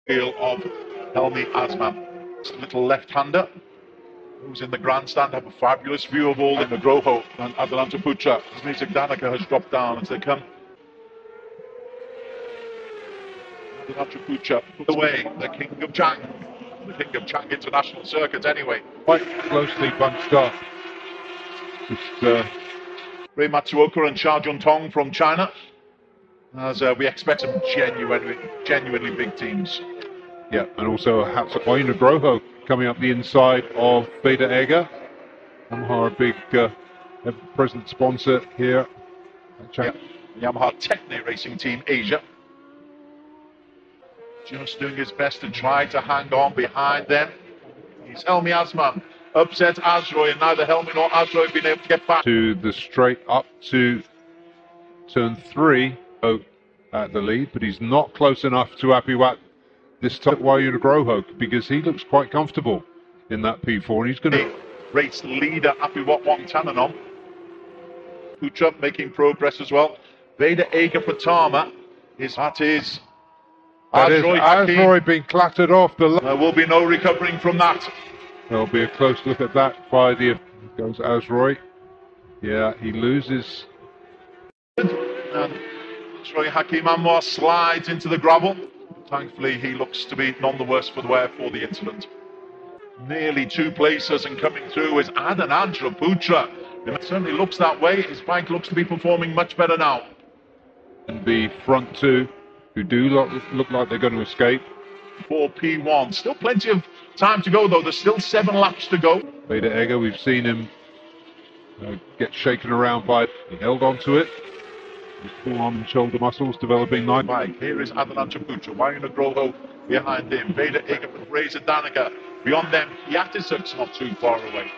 Feel of Helmi Asman, little left-hander who's in the grandstand. Have a fabulous view of all in the Groho and Atalanta Putra. Zmizek Danica has dropped down as they come. Atalanta Putra put away the King of Chang, the King of Chang International Circuit anyway. Quite closely bunched up. Just, Ray Matsuoka and Xia Juntong from China, as we expect some genuinely big teams. Yeah, and also Yamaha Groho coming up the inside of Veda Ega. Yamaha, a big present sponsor here. Yamaha Techne Racing Team Asia. Just doing his best to try to hang on behind them. He's Helmi Asman. Upsets Azroy, and neither Helmi nor Azroy have been able to get back. To the straight up to turn 3 at the lead, but he's not close enough to Apiwat this time. Yamaha Groho, because he looks quite comfortable in that P4, and he's going to race leader Apiwat Wangtananon. Putra making progress as well. Veda Ega Pratama is Azroy being clattered off the line. There will be no recovering from that. There'll be a close look at that by the goes Azroy. Yeah, he loses. And Azroy Hakim Anwar slides into the gravel. Thankfully, he looks to be none the worse for the wear for the incident. Nearly 2 places, and coming through is Adanandra Putra. It certainly looks that way. His bike looks to be performing much better now. And the front 2, who do look like they're going to escape. For P1. Still plenty of time to go, though. There's still 7 laps to go. Veda Ega, we've seen him get shaken around by it. He held on to it. His forearm and shoulder muscles developing nice. Right, here is Atalanta Putra. Yamaha Groho behind him. Veda Ega with Razor Danica. Beyond them, Yatisuk's not too far away.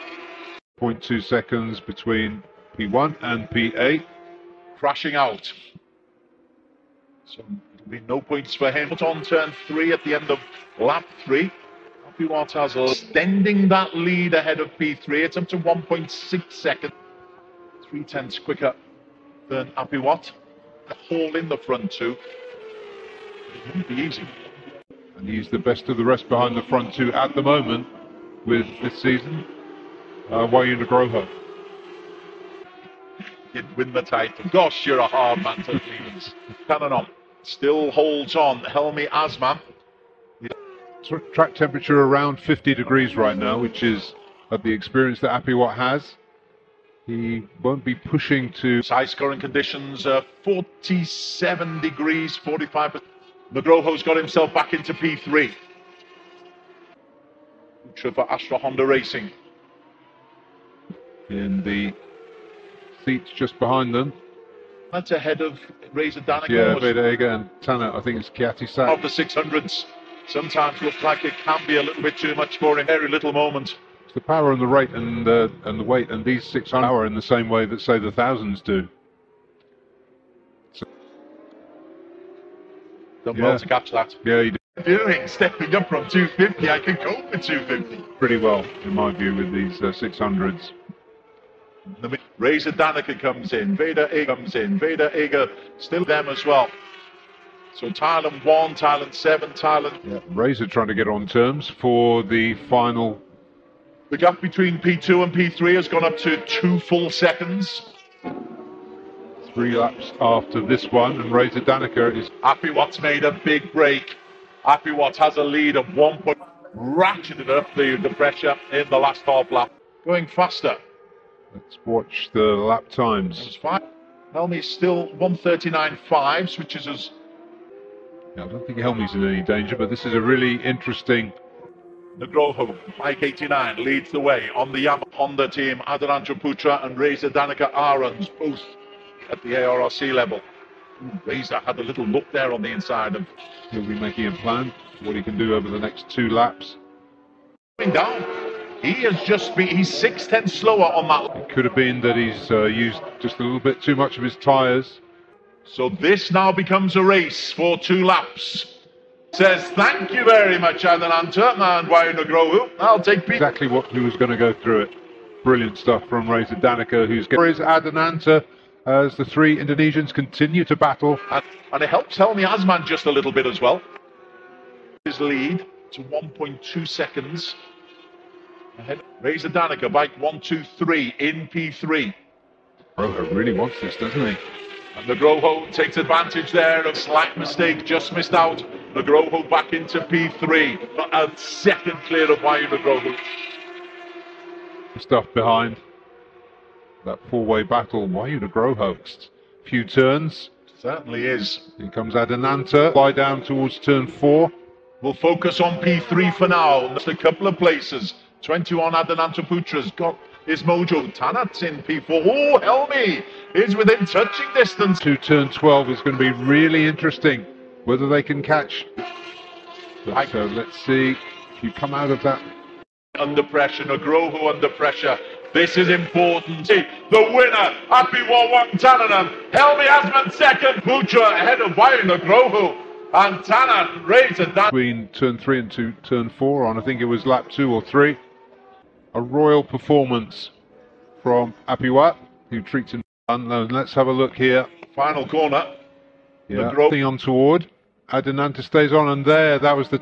0.2 seconds between P1 and P8. Crashing out. So it'll be no points for him. But on turn 3 at the end of lap 3. Apiwat has extending that lead ahead of P3. It's up to 1.6 seconds. 3/10 quicker than Apiwat. The haul in the front 2. It won't be easy. And he's the best of the rest behind the front 2 at the moment with this season. Yamaha Groho. He'd win the title. Gosh, you're a hard man to please. Cannon on. Still holds on. Helmi Asman. Track temperature around 50 degrees right now, which is at the experience that Apiwat has. He won't be pushing to high scoring conditions, 47 degrees, 45%. Groho's got himself back into P3. For Astra Honda Racing. In the seats just behind them. That's ahead of Razor Danica. Yeah, Veda Ega and Tana, I think it's Kiati Sak. Of the 600s. Sometimes looks like it can be a little bit too much for him. Very little moment. It's the power and the rate and the weight, and these 600 are in the same way that, say, the 1000s do. So, done well to catch that. Yeah, he did. Doing stepping up from 250, I could go for 250. Pretty well, in my view, with these 600s. Razor Danica comes in, Veda Ega comes in, Veda Ega still them as well. So Thailand 1, Thailand 7, Thailand. Yeah, Razor trying to get on terms for the final. The gap between P2 and P3 has gone up to 2 full seconds. 3 laps after this one, and Razor Danica is. Apiwat's made a big break. Apiwat has a lead of 1 point, ratcheted up the pressure in the last half lap. Going faster. Let's watch the lap times. It's fine. Helmi's still 1:39.5, which is as. Yeah, I don't think Helmi's in any danger, but this is a really interesting. Groho, Mike 89, leads the way on the Yamaha Honda team. Adanandra Putra and Razor Danica Arons, both at the Arrc level. Razor had a little look there on the inside of. He'll be making a plan for what he can do over the next 2 laps. Going down. He has just been, he's 6/10 slower on that. It could have been that he's used just a little bit too much of his tyres. So this now becomes a race for 2 laps. Says thank you very much, Adananta and Yamaha Groho. I'll take P. Exactly what he was going to go through it. Brilliant stuff from Razor Danica, who's getting Adananta as the 3 Indonesians continue to battle. And it helps Helmi Asman just a little bit as well. his lead to 1.2 seconds. Ahead, Reza Danica, bike 1-2-3 in P3. Rojo really wants this, doesn't he? And Nugroho takes advantage there of slight mistake, just missed out. Nugroho back into P3, but a second clear of Wayu Nugroho. Stuff behind that four-way battle. Wayu Nugroho. Few turns. Certainly is. Here comes Adananta. Fly down towards turn 4. We'll focus on P3 for now. Just a couple of places. 21 Adananta Putra's got his mojo. Tanat's in P4. Oh, Helmi is within touching distance. To turn 12 is going to be really interesting. Whether they can catch. But, let's see if you come out of that. Under pressure, Nugroho under pressure. This is important. The winner, Happy Wawan Tananam. Helmi Asman second. Putra ahead of Wayu Nugroho. And Tanat Reza Danica. Between turn 3 and turn 4 on, I think it was lap 2 or 3. A royal performance from Apiwat, who treats him unknown. Let's have a look here. Final corner. Yeah, thing untoward. Adananta stays on, and there, that was the